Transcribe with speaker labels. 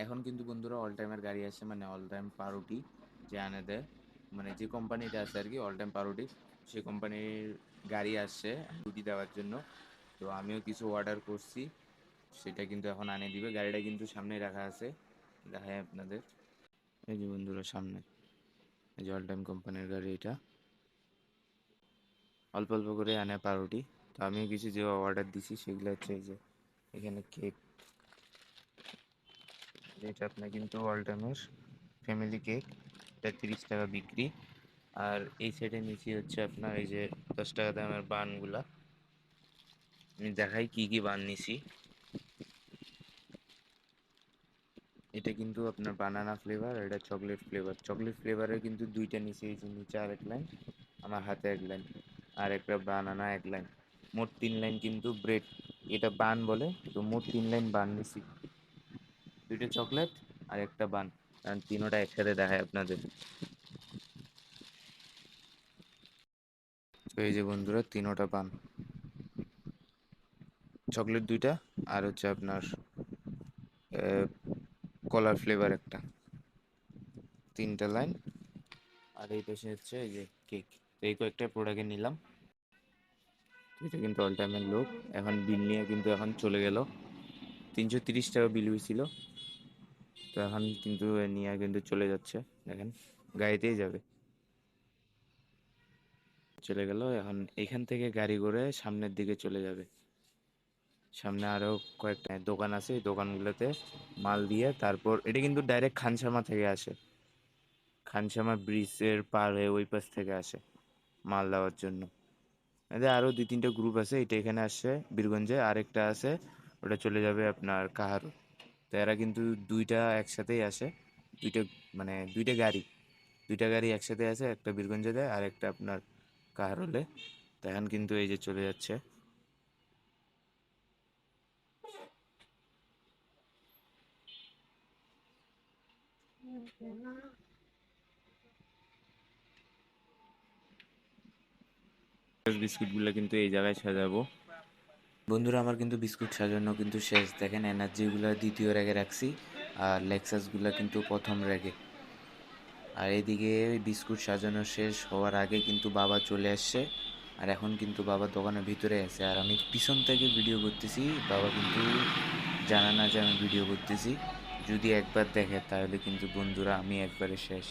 Speaker 1: এখন কিন্তু বন্ধুরা অল টাইমের গাড়ি আসছে, মানে অল টাইম পাউরুটি যে আনে দেয়, মানে যে কোম্পানিটা আছে আর কি অল টাইম পাউরুটি, সেই কোম্পানির গাড়ি আসছে রুটি দেওয়ার জন্য। তো আমিও কিছু অর্ডার করছি, সেটা কিন্তু এখন আনে দিবে। গাড়িটা কিন্তু সামনেই রাখা আছে, দেখায় আপনাদের। এই যে বন্ধুরা সামনে এই যে অল টাইম কোম্পানির গাড়ি, এটা অল্প অল্প করে আনে পাউরুটি। তো আমিও কিছু যে অর্ডার দিছি সেগুলো হচ্ছে এই যে এখানে কেক, এটা আপনার কিন্তু অল টাইমের ফ্যামিলি কেক, এটা 30 টাকা বিক্রি। আর এই সাইডে নিচে হচ্ছে আপনার এই যে 10 টাকা দামের বানগুলা, আমি দেখাই কি কি বান নিছি। এটা কিন্তু আপনার বানানা ফ্লেভার, এটা চকলেট ফ্লেভার। চকলেট ফ্লেভারের কিন্তু দুইটা নিচে, এই যে নিচে আরেক লাইন, আমার হাতে এক লাইন, আর একটা বানানা এক লাইন, মোট 3 লাইন কিন্তু ব্রেড, এটা বান বলে। তো মোট 3 লাইন বান নিছি, দুইটা চকলেট আর একটা বান, কারণ তিনোটা একসাথে দেখায় আপনাদের। তো এই যে বন্ধুরা তিনোটা বান, চকলেট দুইটা, আর হচ্ছে আপনার কলার ফ্লেভার একটা, 3টা লাইন। আর এই পাশে হচ্ছে এই যে কেক। তো এই কয়েকটা প্রোডাক্টে নিলাম। তো এটা কিন্তু অল টাইমের লোক, এখন বিল নিয়ে কিন্তু এখন চলে গেল। 330 টাকা বিল হয়েছিল, তো এখন কিন্তু নিয়ে কিন্তু চলে যাচ্ছে। দেখেন গাড়িতেই যাবে, চলে গেল। এখন এখান থেকে গাড়ি করে সামনের দিকে চলে যাবে। সামনে আরো কয়েকটা দোকান আছে, এই দোকানগুলোতে মাল দিয়ে তারপর এটা কিন্তু ডাইরেক্ট খানসামা থেকে আসে, খানসামা ব্রিজের পার হয়ে ওই পাশ থেকে আসে মাল দেওয়ার জন্য। এদের আরো 2-3টা গ্রুপ আছে, এটা এখানে আসছে বীরগঞ্জে, আরেকটা আছে ওটা চলে যাবে আপনার কাহারো। তো এরা কিন্তু দুইটা একসাথেই আসে, দুইটা মানে দুইটা গাড়ি একসাথে আছে, একটা বীরগঞ্জে দেয় আর একটা আপনার কাহারোলে। তো এখন কিন্তু এই যে চলে যাচ্ছে। বিস্কুটগুলো কিন্তু এই জায়গায় সাজাবো। বন্ধুরা আমার কিন্তু বিস্কুট সাজানো কিন্তু শেষ, দেখেন এনার্জিগুলো দ্বিতীয় র্যাকে রাখছি, আর লেক্সাসগুলো কিন্তু প্রথম র্যাকে। আর এদিকে বিস্কুট সাজানো শেষ হওয়ার আগে কিন্তু বাবা চলে আসছে, আর এখন কিন্তু বাবা দোকানের ভিতরে আছে, আর আমি পিছন থেকে ভিডিও করতেছি। বাবা কিন্তু জানা না যে আমি ভিডিও করতেছি, যদি একবার দেখে তাহলে কিন্তু বন্ধুরা আমি একবারে শেষ।